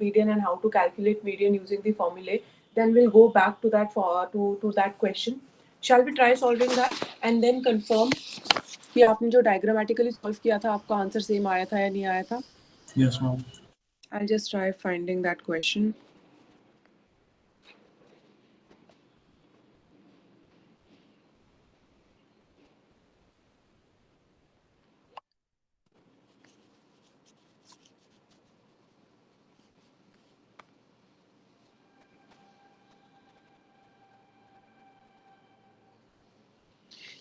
median and how to calculate median using the formulae, then we'll go back to that to that question. Shall we try solving that and then confirm कि आपने जो diagrammatically solve किया था आपका answer same आया था या नहीं आया था? Yes, ma'am. I'll just try finding that question.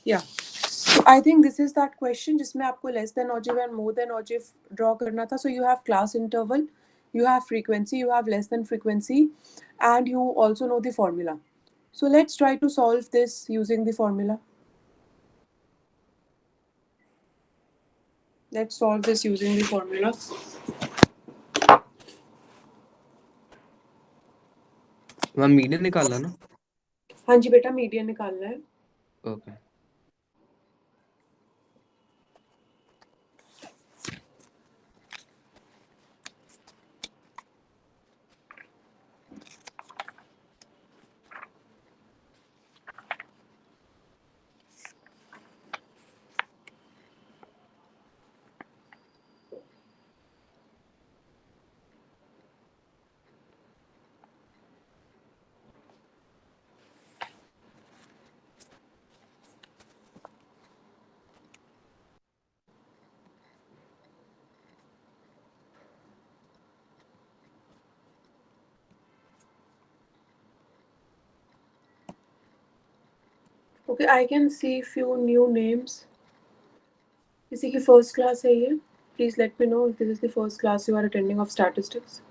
Yeah. So I think this is that question जिसमें आपको less than ogive and more than ogive draw करना था. So you have class interval, you have frequency, you have less than frequency, and you also know the formula. So let's try to solve this using the formula. Let's solve this using the formula. Ma'am median निकालना ना? हाँ जी बेटा median निकालना है. Okay. Okay, I can see few new names. किसी की first class है ये? Please let me know if this is the first class you are attending of statistics.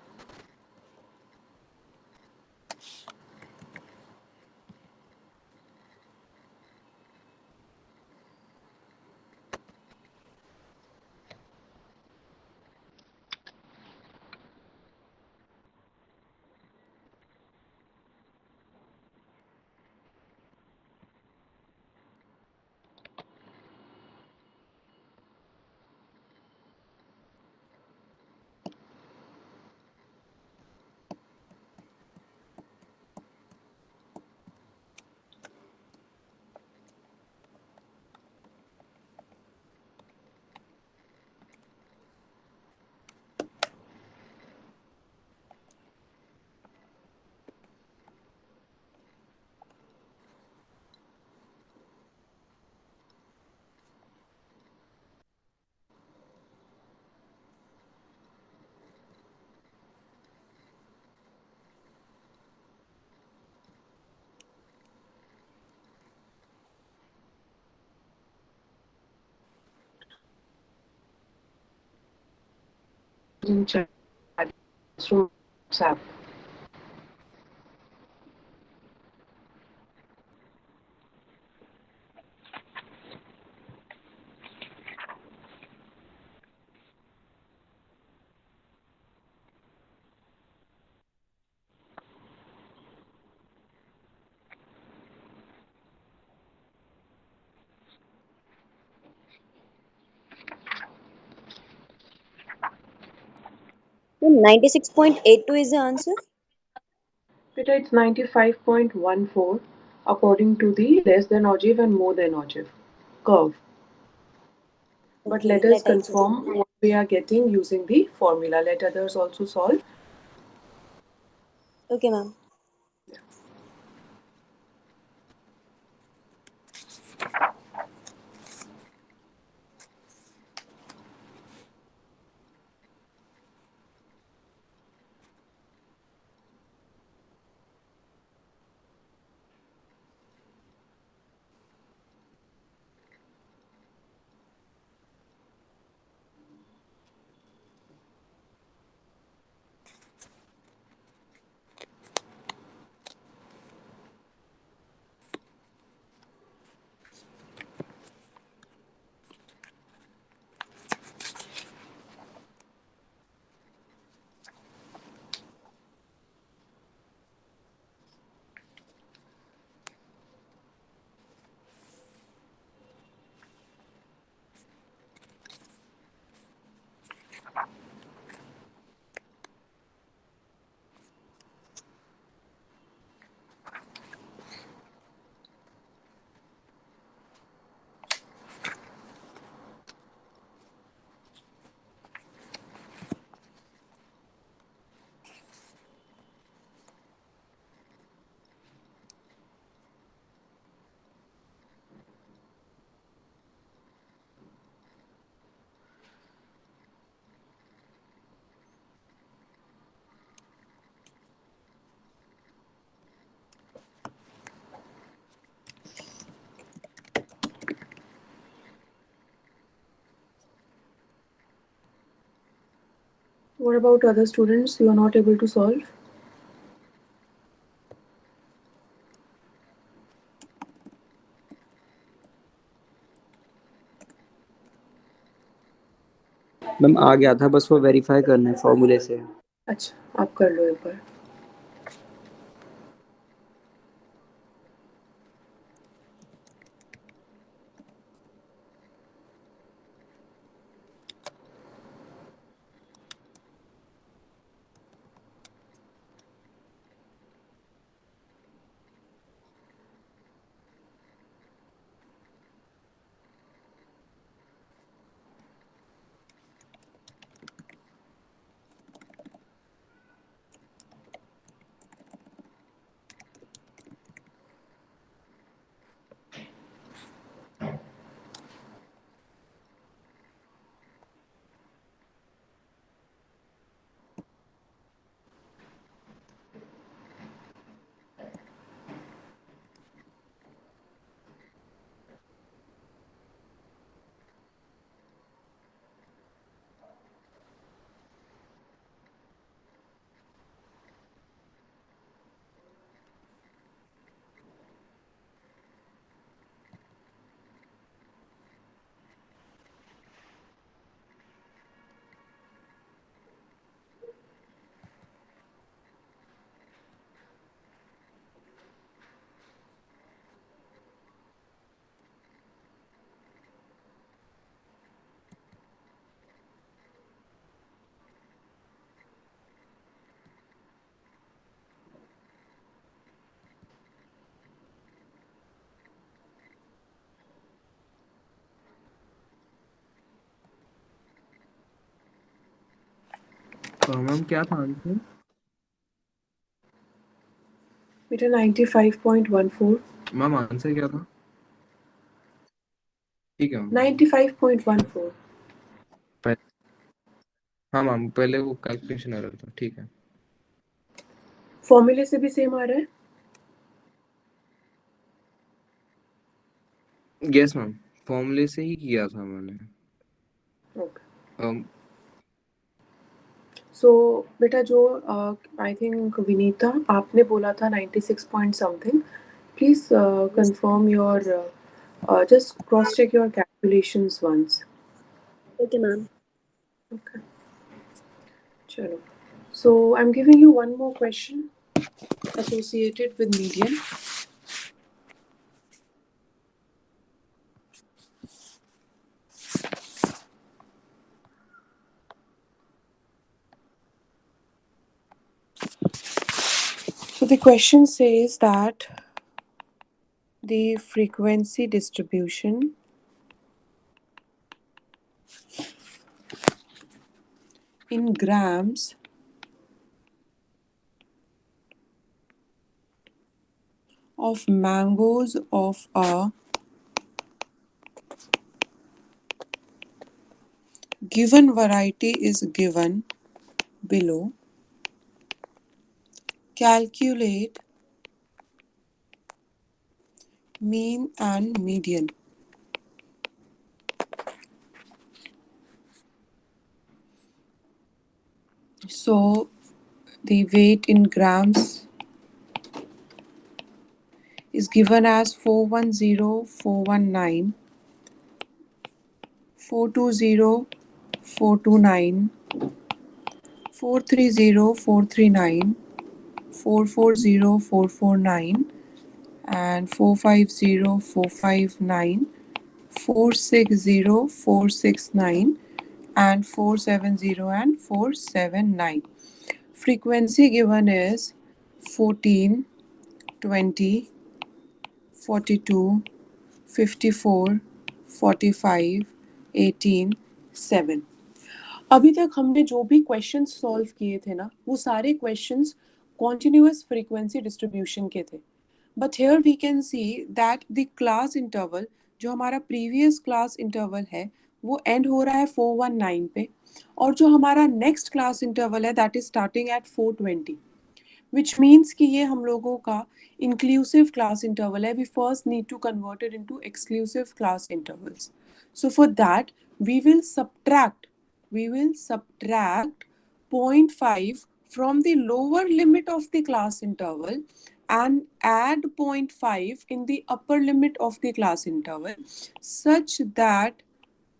In chat, through WhatsApp. So 96.82 is the answer? Beta, it's 95.14 according to the less than ogive and more than ogive curve. But Okay, let us let us confirm what we are getting using the formula. Let others also solve. Okay, ma'am. What about other students? You are not able to solve? Ma'am आ गया था, बस वो verify करना है फॉर्मूले से। अच्छा, आप कर लो एक बार। मैम क्या था आंसर? बेटा 95.14। मैम आंसर क्या था? ठीक है मैम। 95.14। हाँ मैम, पहले वो कैलकुलेशन एरर था, ठीक है। फॉर्मूले से भी सेम आ रहा है? यस मैम, फॉर्मूले से ही किया था मैंने। ओके। सो बेटा जो आई थिंक विनीता आपने बोला था 96 point something, please confirm your just cross check your calculations once. Okay, ma'am. Okay. Chalo. So I'm giving you one more question associated with median. So the question says that the frequency distribution in grams of mangoes of a given variety is given below. Calculate mean and median. So the weight in grams is given as 410, 419, 420, 429, 430, 439, 440, 449, and 450, 459, 460, 469, and 470 and 479. Frequency given is 14, 20, 42, 54, 45, 18, 7. अभी तक हमने जो भी questions solve किए थे ना, वो सारे क्वेश्चंस कॉन्टिन्यूअस फ्रीक्वेंसी डिस्ट्रीब्यूशन के थे. But here we can see that the class interval जो हमारा प्रीवियस क्लास इंटरवल है वो एंड हो रहा है 419 पे, और जो हमारा नेक्स्ट क्लास इंटरवल है that is starting at 420, which means कि ये हम लोगों का inclusive class interval है. We first need to convert it into exclusive class intervals. So for that we will subtract 0.5 from the lower limit of the class interval and add 0.5 in the upper limit of the class interval such that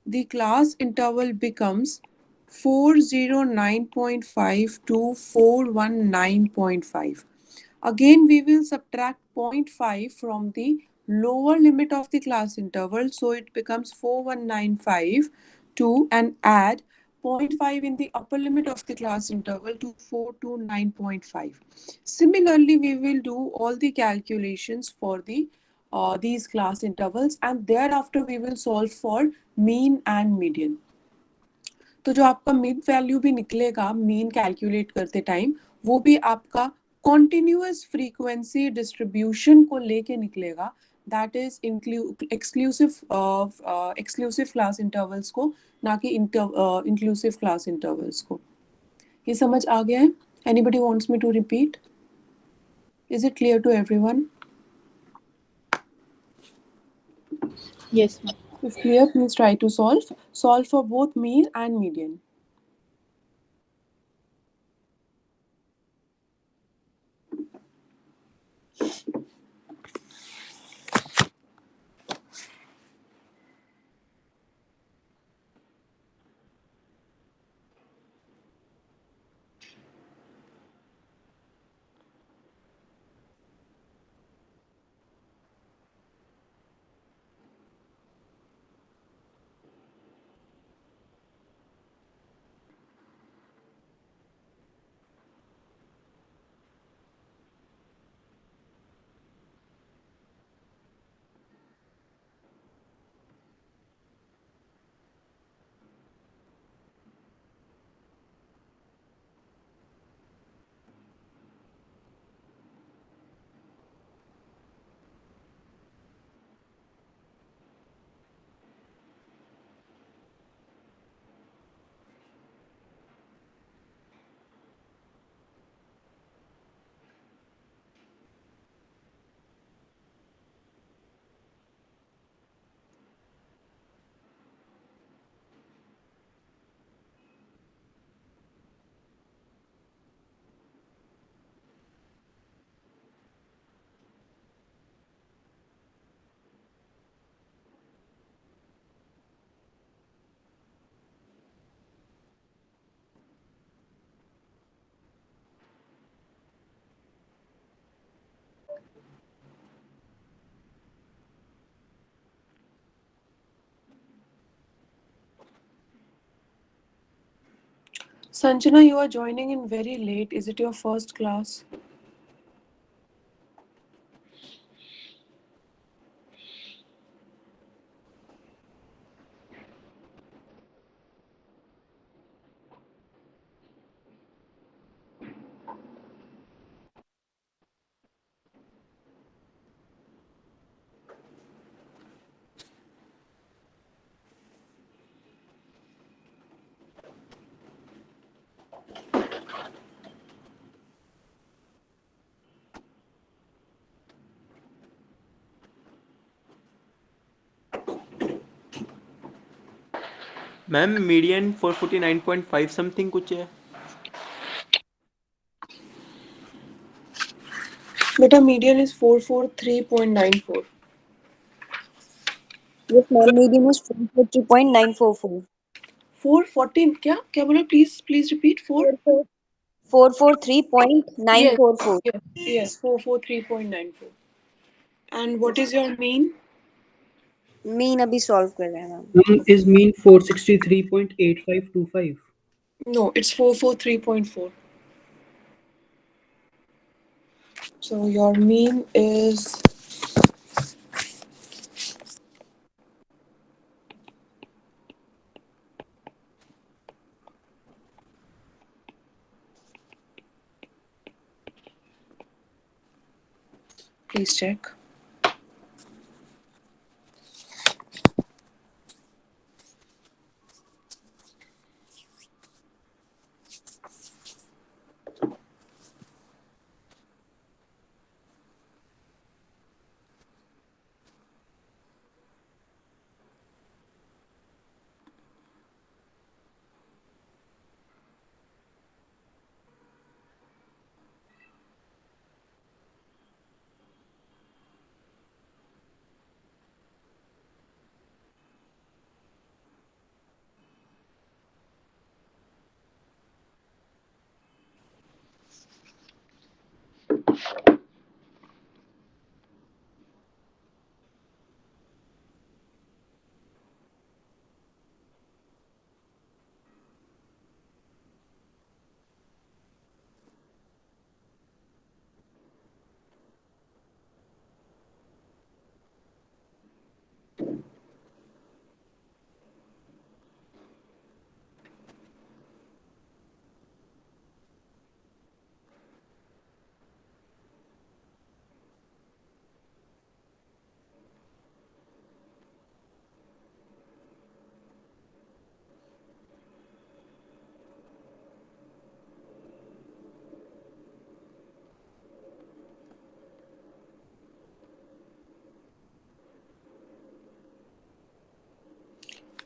the class interval becomes 409.5 to 419.5. Again, we will subtract 0.5 from the lower limit of the class interval, so it becomes 4195 to and add 0.5 in the upper limit of the class interval to 429.5. Similarly, we will do all the calculations for the these class intervals and thereafter we will solve for mean and median. तो जो आपका mid value भी निकलेगा mean calculate करते time वो भी आपका continuous frequency distribution को लेके निकलेगा that is exclusive class intervals को ना कि इंक्लूसिव क्लास इंटरवल्स को. ये समझ आ गया है? Anybody wants me to repeat? Is it clear to everyone? Yes, ma'am. If clear, please try to solve for both mean and median. Sanjana, you are joining in very late. Is it your first class? Ma'am median 449.5 something कुछ है. Beta, median is 443.94. Yes, ma'am. Median is 443.944. 414 क्या क्या बोला? Please repeat. 443.944. Yes, 443.94. And what is your mean? Mean अभी solve कर रहे हैं ma'am. Is mean 463.8525. No, it's 443.4. So your mean is please check.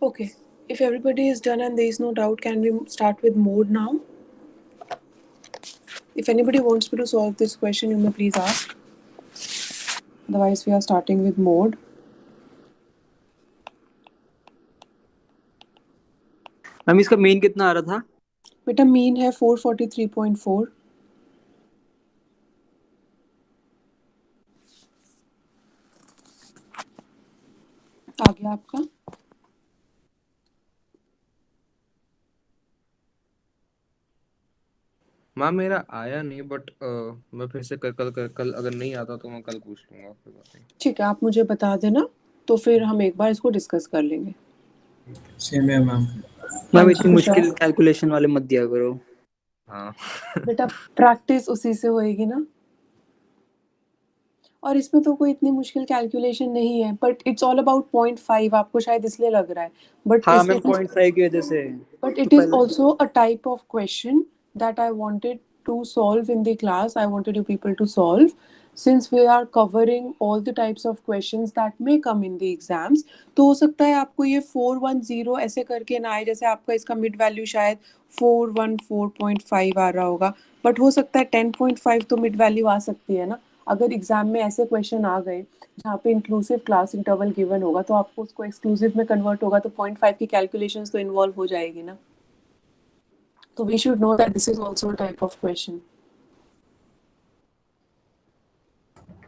Okay. If everybody is done and there is no doubt, can we start with mode now? If anybody wants me to solve this question, you may please ask. Otherwise, we are starting with mode. Ma'am इसका main कितना आ रहा था? बेटा mean है 443.4. आ गया आपका? Ma'am मेरा आया नहीं, बट मैं फिर से कल अगर नहीं आता तो मैं कल पूछ लूंगा, कोई बात नहीं। ठीक है, आप मुझे बता देना तो फिर हम एक बार इसको डिस्कस कर लेंगे. सेम है मैम। मैम इतनी मुश्किल कैलकुलेशन वाले मत दिया करो. हाँ बेटा प्रैक्टिस उसी से होएगी ना. और इसमें तो कोई इतनी मुश्किल कैलकुलेशन नहीं है, बट इट्स ऑल अबाउट 0.5. आपको शायद इसलिए लग रहा है, बट हाँ मैम 0.5 की वजह से. but it is also a type of question that I wanted to solve in the class. I wanted you people to solve, since we are covering all the types of questions that may come in the exams. तो हो सकता है आपको ये 410 ऐसे करके ना आए, जैसे आपका इसका मिड वैल्यू शायद 414.5 आ रहा होगा, बट हो सकता है 10.5 तो मिड वैल्यू आ सकती है ना. अगर एग्जाम में ऐसे क्वेश्चन आ गए जहाँ पे इंक्लूसिव क्लास इंटरवल गिवन होगा, तो आपको उसको एक्सक्लूसिव में कन्वर्ट होगा, तो 0.5 की कैलकुलेशंस तो इन्वॉल्व हो जाएगी ना. तो we should know that this is also a type of question.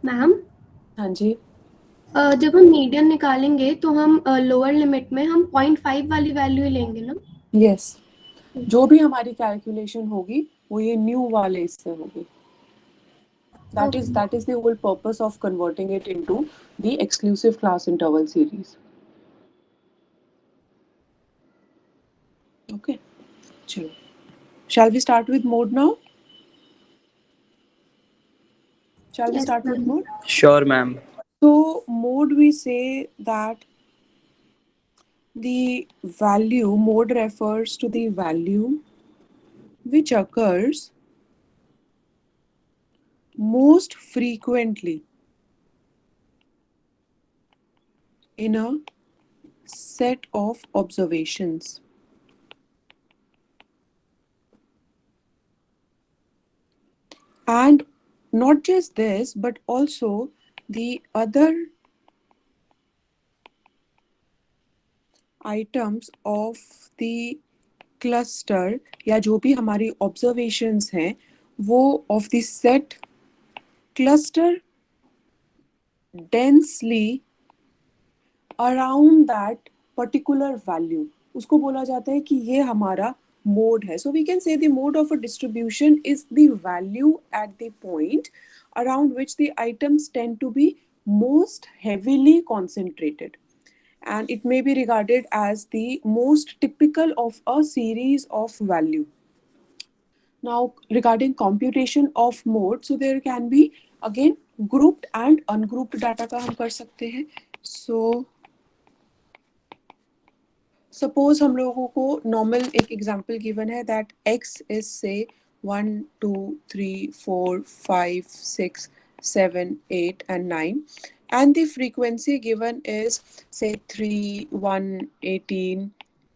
Ma'am हाँ जी. जब हम मीडियन निकालेंगे तो हम लोअर लिमिट में हम 0.5 वाली वैल्यू ही लेंगे ना? यस. जो भी हमारी कैलकुलेशन होगी वो ये न्यू वाले इससे होगी. that is the whole purpose of converting it into the exclusive class interval series. Okay, chalo. Shall we start with mode now? Shall we Yes, start with ma'am. mode? Sure ma'am. So mode, we say that the value, mode refers to the value which occurs most frequently in a set of observations. And not just this, but also the other items of the cluster, या जो भी हमारी observations हैं वो of the set cluster densely around that particular value, उसको बोला जाता है कि ये हमारा mode है. So we can say the mode of a distribution is the value at the point around which the items tend to be most heavily concentrated, and it may be regarded as the most typical of a series of value. Now, regarding computation of mode, so there can be again grouped and ungrouped data का हम कर सकते हैं. So suppose हम लोगों को normal एक example given है that x is say 1 2 3 4 5 6 7 8 and 9, and the frequency given is say 3 1 18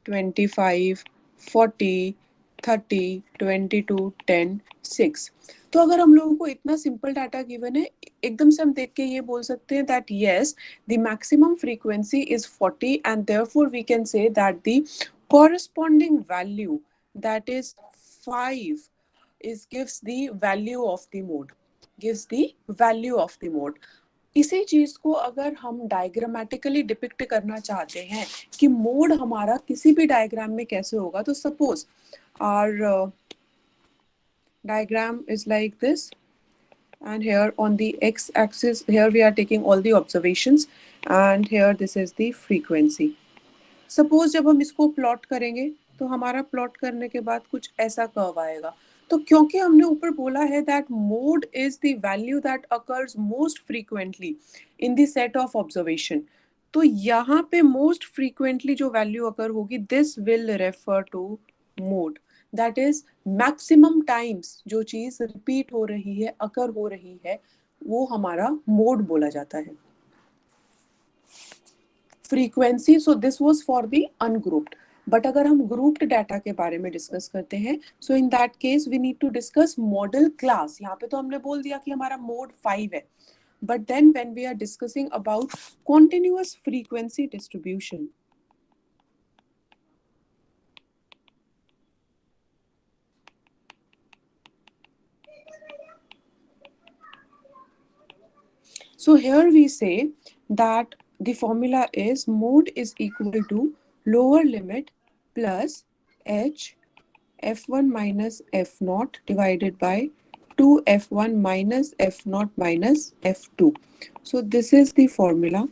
25 40 30 22 10 6. तो अगर हम लोगों को इतना सिंपल डाटा गिवन है, एकदम से हम देख के ये बोल सकते हैं that yes, the maximum frequency is 40, and therefore we can say that the corresponding value, that is 5, is gives the value of the mode, gives the value of the mode. इसी चीज को अगर हम डायग्रामेटिकली डिपिक्ट करना चाहते हैं कि mode हमारा किसी भी डायग्राम में कैसे होगा, तो suppose our diagram is like this, and here on the x axis, here we are taking all the observations, and here this is the frequency. Suppose जब हम इसको प्लॉट करेंगे तो हमारा प्लॉट करने के बाद कुछ ऐसा कर्व आएगा. तो क्योंकि हमने ऊपर बोला है that mode is the value that occurs most frequently in the set of observation, तो यहाँ पे most frequently जो value occur होगी, this will refer to mode. That is maximum times जो चीज repeat हो रही है, occur हो रही है, वो हमारा mode बोला जाता है. frequency. So this was for the ungrouped. But अगर हम grouped data के बारे में discuss करते हैं, so in that case we need to discuss model class. यहाँ पे तो हमने बोल दिया कि हमारा mode 5 है. But then when we are discussing about continuous frequency distribution, so here we say that the formula is mode is equal to lower limit plus h f1 minus f0 divided by 2f1 minus f0 minus f2. So this is the formula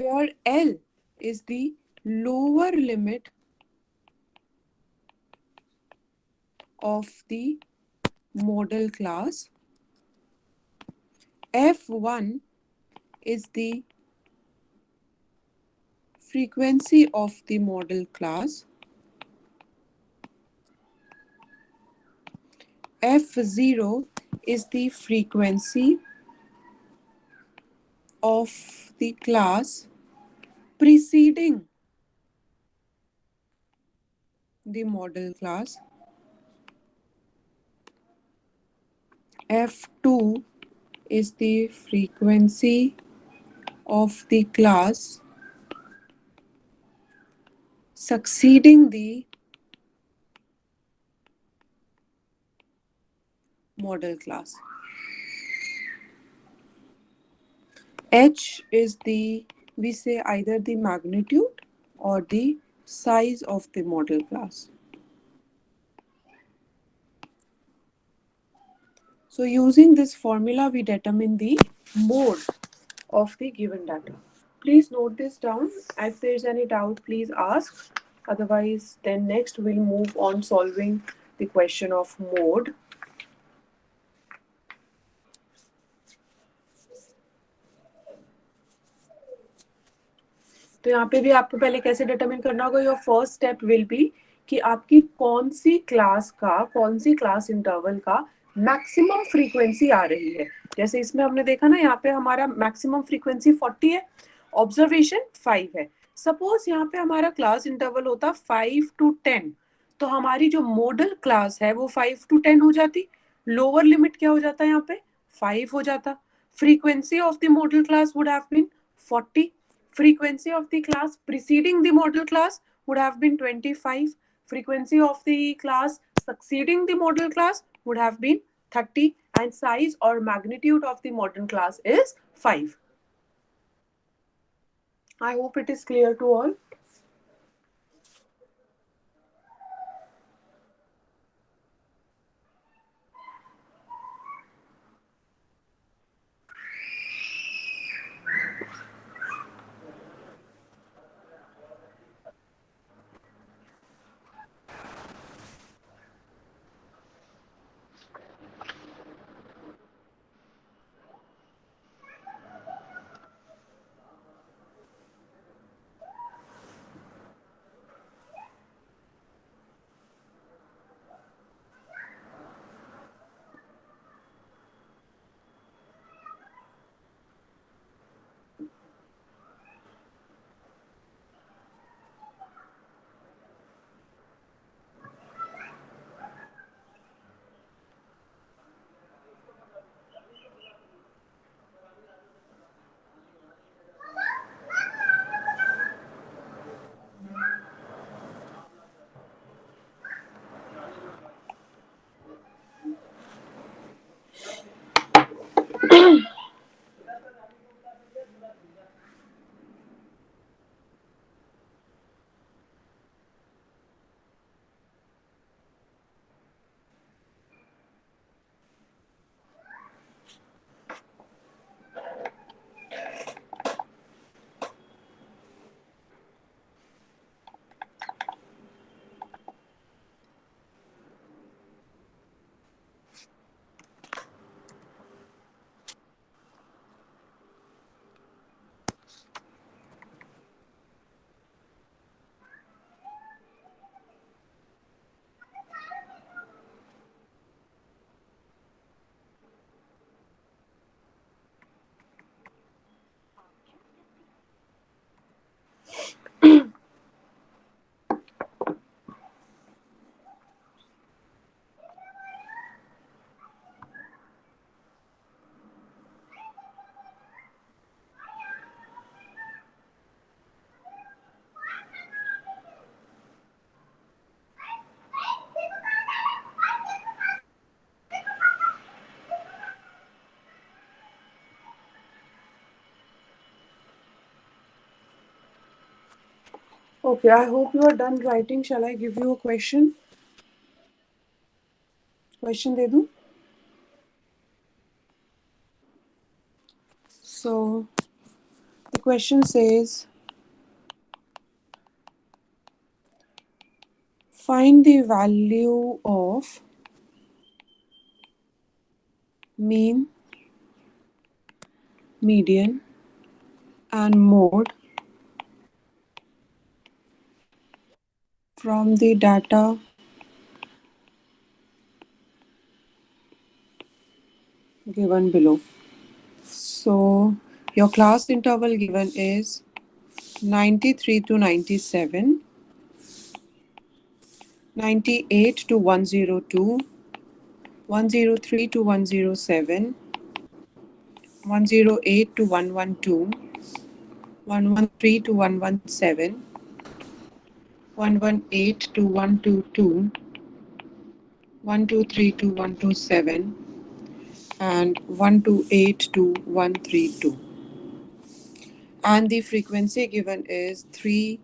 where L is the lower limit of the model class, f1 is the frequency of the model class, f0 is the frequency of the class preceding the model class, f2 is the frequency of the class succeeding the model class. H is the, we say either the magnitude or the size of the model class. So using this formula, we determine the mode of the given data. Please note this down. If there is any doubt, please ask. Otherwise, then next we'll move on solving the question of mode. तो यहाँ पे भी आपको पहले कैसे determine करना होगा, your first step will be कि आपकी कौन सी क्लास इंटरवल का मैक्सिमम फ्रीक्वेंसी आ रही है. जैसे इसमें हमने देखा ना, यहाँ पे हमारा मैक्सिमम फ्रीक्वेंसी 40 है, ऑब्जर्वेशन 5 है. सपोज यहाँ पे हमारा क्लास इंटरवल होता 5 to 10, तो हमारी जो मॉडल क्लास है वो 5 to 10 हो जाती. लोअर लिमिट क्या हो जाता है यहाँ पे, 5 हो जाता. Frequency of the modal class would have been 40. Frequency of the class preceding the model class would have been 25. Frequency of the class succeeding the model class would have been 30. And size or magnitude of the model class is 5. I hope it is clear to all. Okay, I hope you are done writing. Shall I give you a question? Question दे दूँ? So the question says, find the value of mean, median, and mode from the data given below. So your class interval given is 93 to 97, 98 to 102, 103 to 107, 108 to 112, 113 to 117, 118 to 122, 123 to 127, and 128 to 132. And the frequency given is 3.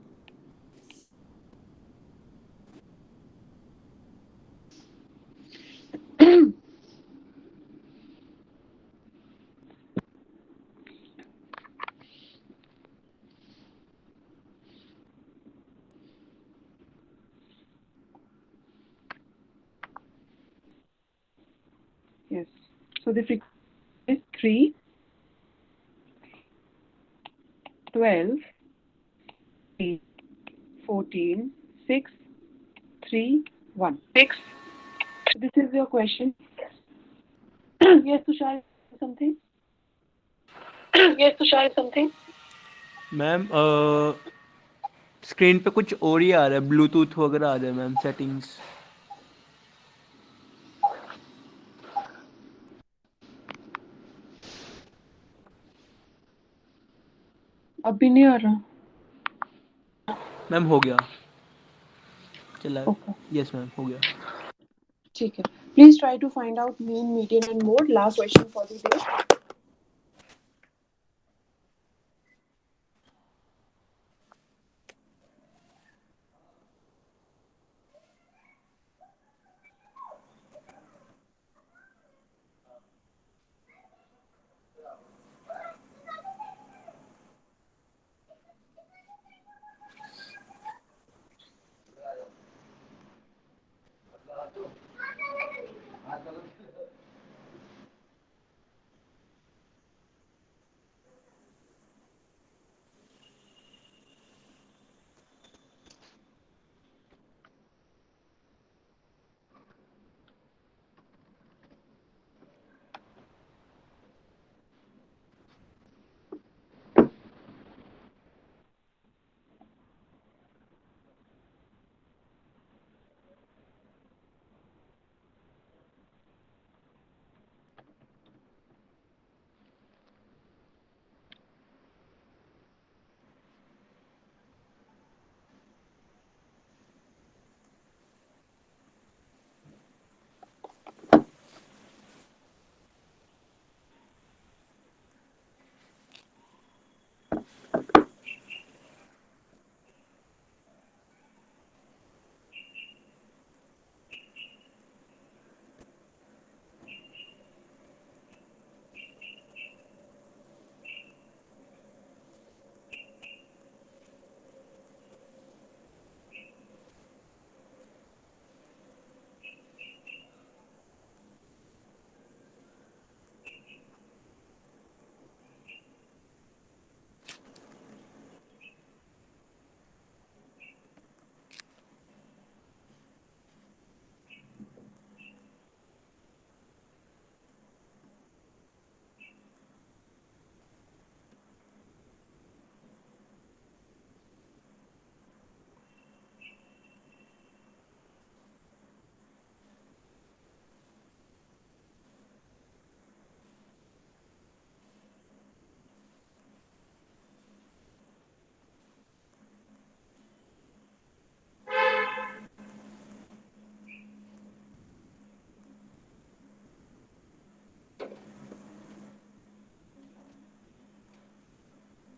Yes. So the frequency is 3, 12, 14, 6, 3, 1. 6. This is your question. Yes, Tushar, something? Yes, Tushar, something? Ma'am screen पे कुछ और ही आ रहा है, Bluetooth वगैरह आ रहा है ma'am, settings. अभी नहीं आ रहा. मैम हो गया, चला. Okay. यस मैम, हो गया. ठीक है. Please try to find out mean, median, and mode. Last question for the day.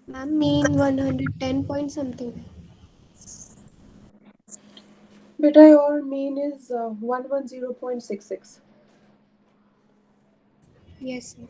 Ma'am mean 110 point something है. Beta, your mean is 110.66. Yes, sir.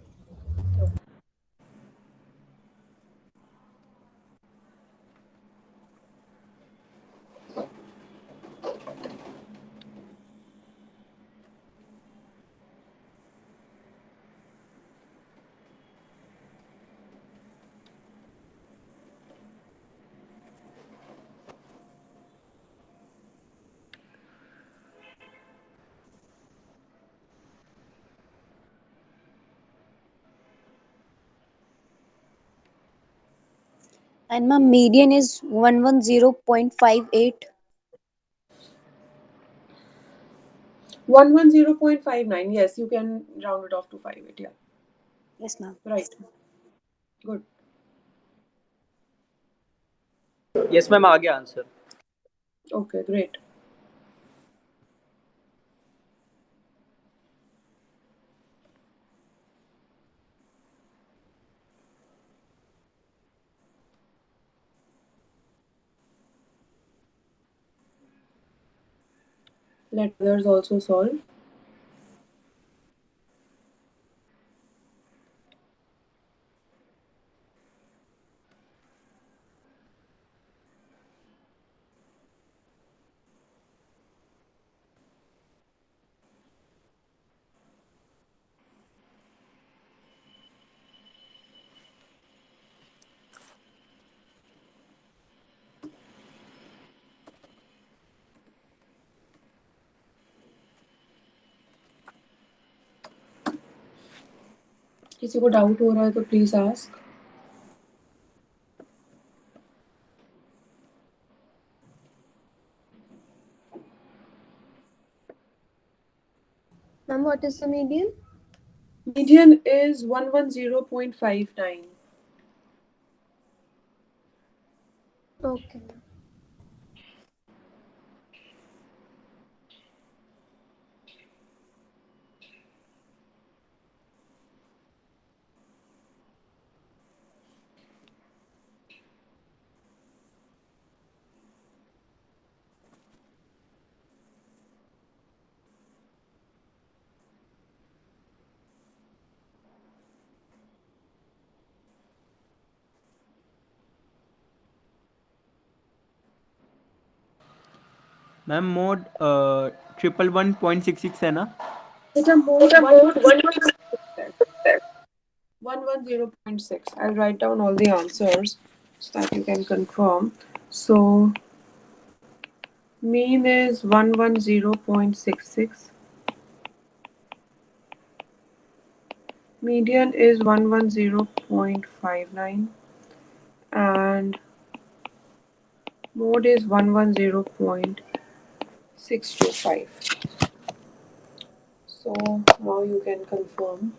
And my median is 110.58. 110.59. Yes, you can round it off to 58. Yeah, Yes, ma'am. right. Good. Yes ma'am आ गया answer. Okay, great. Let others also solve. किसी को doubt हो रहा है तो please ask. Ma'am, what is the median? Median is 110.59. Okay. Ma'am mode 111.66 है ना? Beta, mode 110.6. I'll write down all the answers so that you can confirm. So mean is 110.66. Median is 110.59 and mode is 110.625. So now you can confirm.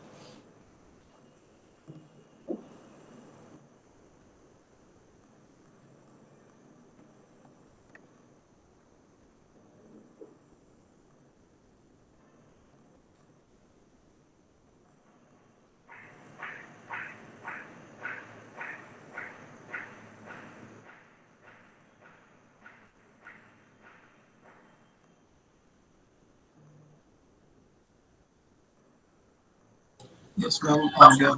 Yes ma'am आ गया.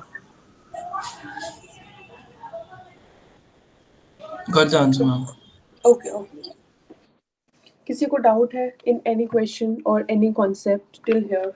कर जा answer ma'am. Okay, okay. किसी को doubt है in any question or any concept till here?